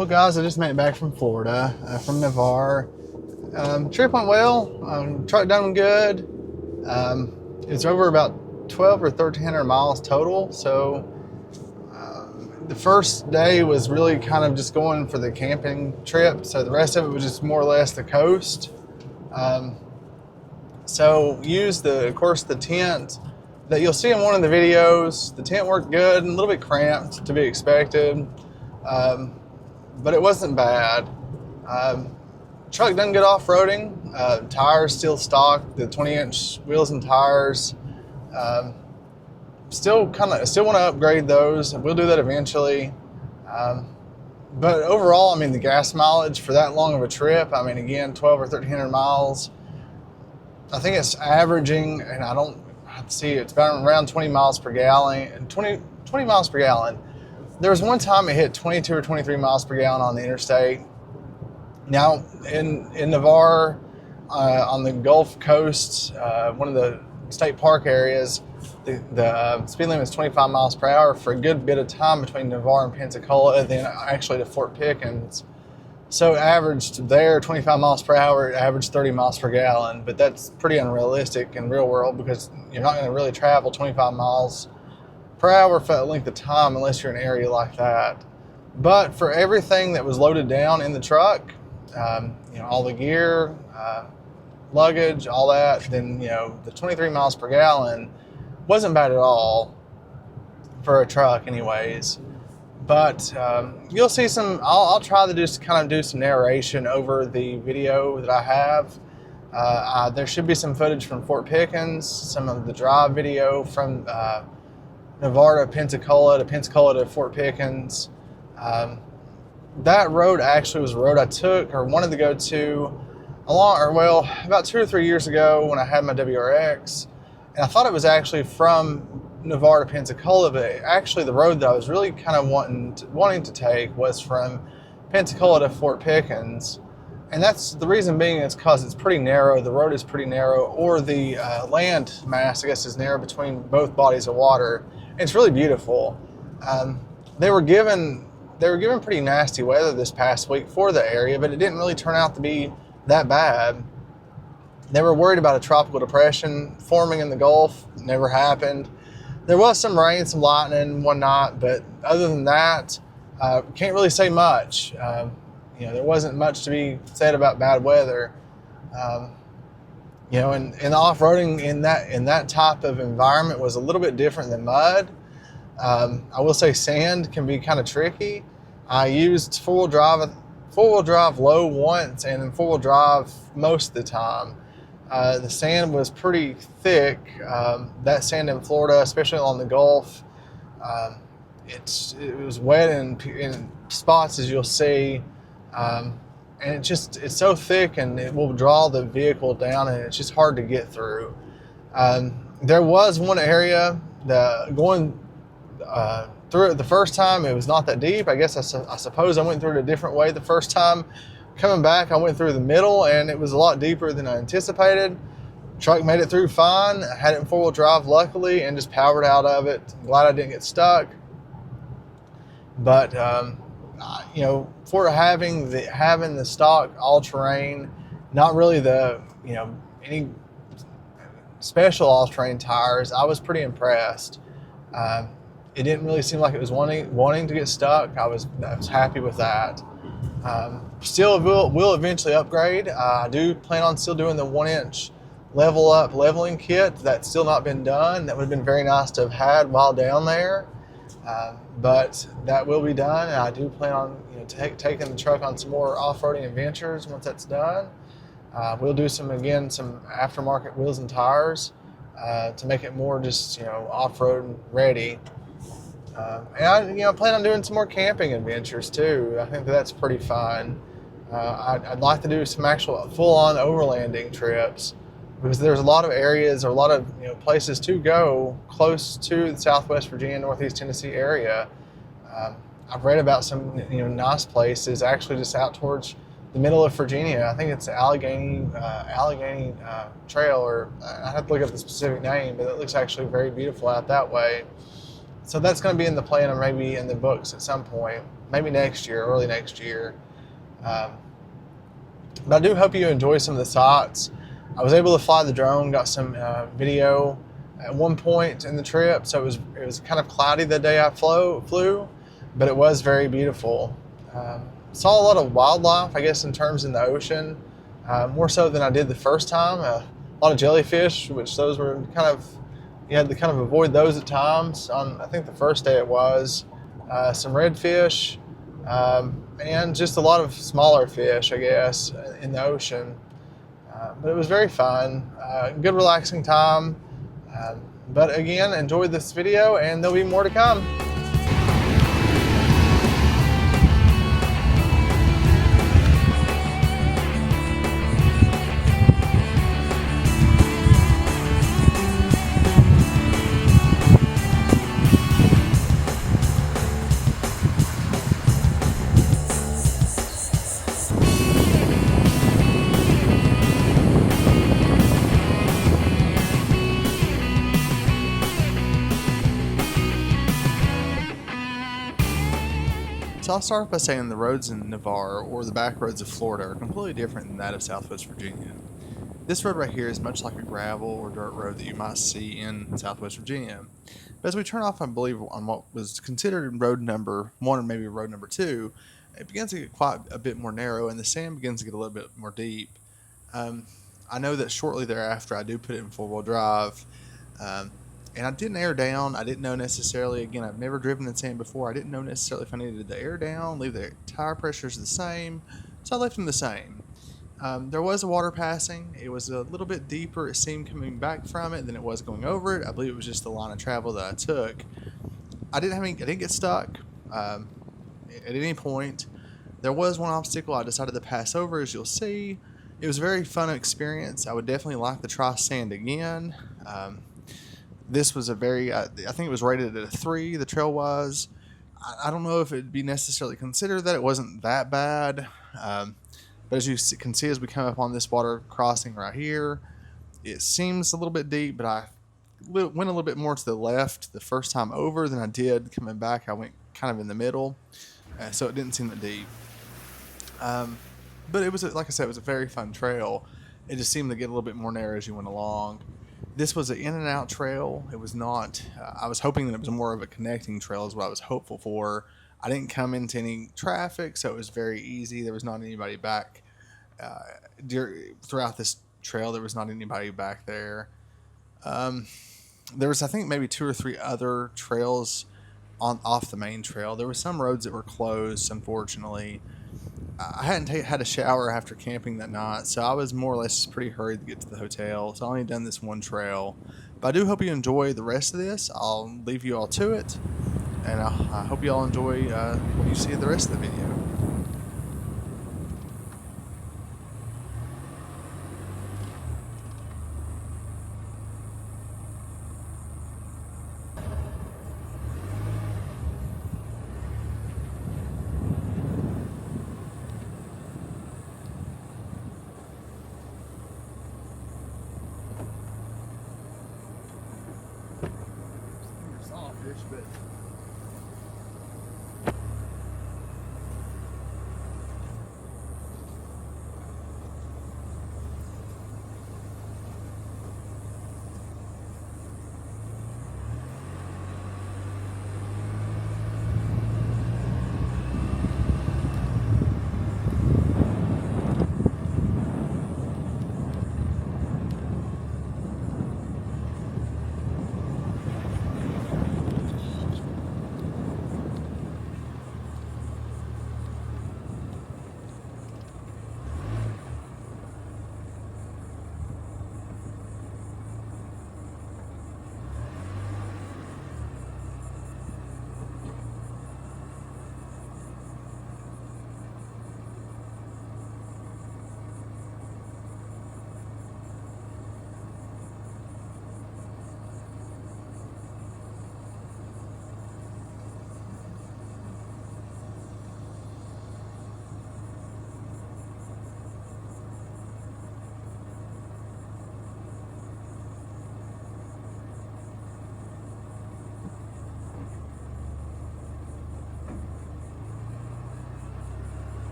Well, guys, I just made it back from Florida, from Navarre. Trip went well. Truck done good. It's over about 12 or 1,300 miles total. So the first day was really kind of just going for the camping trip. So the rest of it was just more or less the coast. So used of course, the tent that you'll see in one of the videos. The tent worked good, a little bit cramped to be expected. But it wasn't bad. Truck done good off-roading. Tires still stock, the 20-inch wheels and tires. Still want to upgrade those. We'll do that eventually. But overall, I mean, the gas mileage for that long of a trip, I mean, again, 12 or 1,300 miles. I think it's averaging, and I don't see, it's about around 20 miles per gallon. 20 miles per gallon. There was one time it hit 22 or 23 miles per gallon on the interstate. Now, in Navarre, on the Gulf Coast, one of the state park areas, the speed limit is 25 miles per hour for a good bit of time between Navarre and Pensacola, and then actually to Fort Pickens. So averaged there 25 miles per hour, averaged 30 miles per gallon, but that's pretty unrealistic in real world because you're not going to really travel 25 miles per hour for that length of time unless you're in an area like that. But for everything that was loaded down in the truck, all the gear, luggage, all that, then the 23 miles per gallon wasn't bad at all for a truck anyways. But you'll see some, I'll try to just kind of do some narration over the video that I have. There should be some footage from Fort Pickens, some of the drive video from Navarre to Pensacola to Fort Pickens. That road actually was a road I took or wanted to go to about 2 or 3 years ago when I had my WRX. And I thought it was actually from Navarre to Pensacola, but actually the road that I was really kind of wanting to take was from Pensacola to Fort Pickens. And that's the reason being is because it's pretty narrow. The road is pretty narrow, or the land mass, I guess, is narrow between both bodies of water. And it's really beautiful. They were given pretty nasty weather this past week for the area, but it didn't really turn out to be that bad. They were worried about a tropical depression forming in the Gulf. It never happened. There was some rain, some lightning and whatnot, but other than that, can't really say much. There wasn't much to be said about bad weather. And the off-roading in that type of environment was a little bit different than mud. I will say sand can be kind of tricky. I used four-wheel drive low once and then four-wheel drive most of the time. The sand was pretty thick. That sand in Florida, especially along the Gulf, it was wet in spots, as you'll see. And it's so thick and it will draw the vehicle down, and it's just hard to get through. There was one area going through it the first time, it was not that deep. I guess I suppose I went through it a different way the first time. Coming back, I went through the middle, and it was a lot deeper than I anticipated. Truck made it through fine. I had it in four-wheel drive, luckily, and just powered out of it. I'm glad I didn't get stuck. But for having the stock all-terrain, not really any special all-terrain tires, I was pretty impressed. It didn't really seem like it was wanting to get stuck. I was happy with that. Still will eventually upgrade. I do plan on still doing the 1-inch leveling kit. That's still not been done. That would have been very nice to have had while down there. But that will be done, and I do plan on taking the truck on some more off-roading adventures once that's done. We'll do some aftermarket wheels and tires to make it more just off-road ready. And I plan on doing some more camping adventures too. I think that's pretty fun. I'd like to do some actual full-on overlanding trips because there's a lot of areas or a lot of places to go close to the Southwest Virginia, Northeast Tennessee area. I've read about some nice places actually just out towards the middle of Virginia. I think it's Allegheny Trail, or I have to look up the specific name, but it looks actually very beautiful out that way. So that's going to be in the plan, or maybe in the books at some point, maybe next year, early next year. But I do hope you enjoy some of the sights. I was able to fly the drone, got some video at one point in the trip, so it was kind of cloudy the day I flew, but it was very beautiful. Saw a lot of wildlife, I guess, in the ocean, more so than I did the first time. A lot of jellyfish, which those were you had to kind of avoid those at times. On I think the first day it was some redfish, and just a lot of smaller fish, I guess, in the ocean. But it was very fun, good relaxing time. But again, enjoyed this video, and there'll be more to come. So I'll start by saying the roads in Navarre, or the backroads of Florida, are completely different than that of Southwest Virginia. This road right here is much like a gravel or dirt road that you might see in Southwest Virginia. But as we turn off, I believe, on what was considered road number 1 or maybe road number 2, it begins to get quite a bit more narrow, and the sand begins to get a little bit more deep. I know that shortly thereafter I do put it in 4-wheel drive. And I didn't air down. I didn't know necessarily, again, I've never driven in sand before. I didn't know necessarily if I needed the air down, leave the tire pressures the same. So I left them the same. There was a water passing. It was a little bit deeper, it seemed, coming back from it than it was going over it. I believe it was just the line of travel that I took. I didn't get stuck at any point. There was one obstacle I decided to pass over, as you'll see. It was a very fun experience. I would definitely like to try sand again. This was I think it was rated at a 3, the trail was. I don't know if it'd be necessarily considered that. It wasn't that bad. But as you can see, as we come up on this water crossing right here, it seems a little bit deep, but I went a little bit more to the left the first time over than I did coming back. I went kind of in the middle, so it didn't seem that deep. But it was, like I said, it was a very fun trail. It just seemed to get a little bit more narrow as you went along. This was an in and out trail. It was not, I was hoping that it was more of a connecting trail is what I was hopeful for. I didn't come into any traffic, so it was very easy. There was not anybody back throughout this trail. There was not anybody back there. There was, I think, maybe 2 or 3 other trails off the main trail. There were some roads that were closed, unfortunately. I hadn't had a shower after camping that night, so I was more or less pretty hurried to get to the hotel. So I only done this one trail. But I do hope you enjoy the rest of this. I'll leave you all to it. And I hope you all enjoy what you see of the rest of the video. But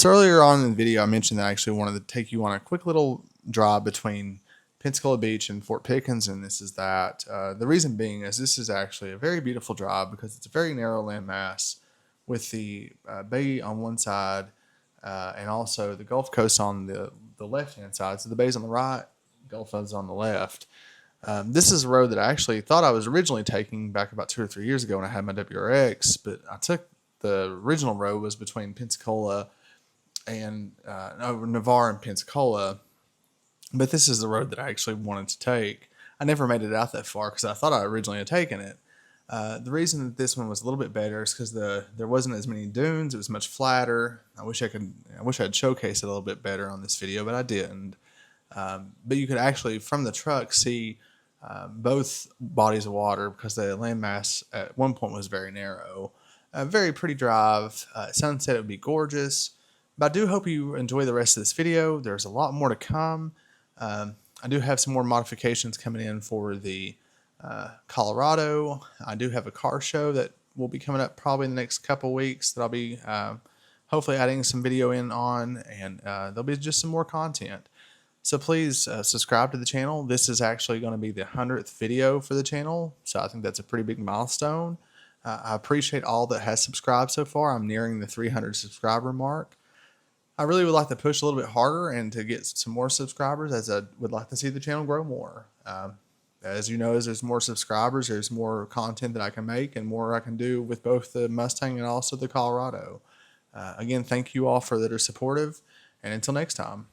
So earlier on in the video, I mentioned that I actually wanted to take you on a quick little drive between Pensacola Beach and Fort Pickens, and this is that. The reason being is this is actually a very beautiful drive because it's a very narrow landmass with the bay on one side and also the Gulf Coast on the left-hand side. So the bay's on the right, Gulf is on the left. This is a road that I actually thought I was originally taking back about 2 or 3 years ago when I had my WRX, but I took the original road was between Pensacola and Navarre and Pensacola. But this is the road that I actually wanted to take. I never made it out that far because I thought I originally had taken it. The reason that this one was a little bit better is because there wasn't as many dunes. It was much flatter. I wish I'd showcased it a little bit better on this video, but I didn't. But you could actually, from the truck, see both bodies of water because the landmass at one point was very narrow. A very pretty drive. Sunset would be gorgeous. But I do hope you enjoy the rest of this video. There's a lot more to come. I do have some more modifications coming in for the Colorado. I do have a car show that will be coming up probably in the next couple weeks that I'll be hopefully adding some video in on, and there'll be just some more content. So please subscribe to the channel. This is actually going to be the 100th video for the channel, so I think that's a pretty big milestone. I appreciate all that has subscribed so far. I'm nearing the 300 subscriber mark. I really would like to push a little bit harder and to get some more subscribers, as I would like to see the channel grow more. As you know, as there's more subscribers, there's more content that I can make and more I can do with both the Mustang and also the Colorado. Again, thank you all that are supportive, and until next time.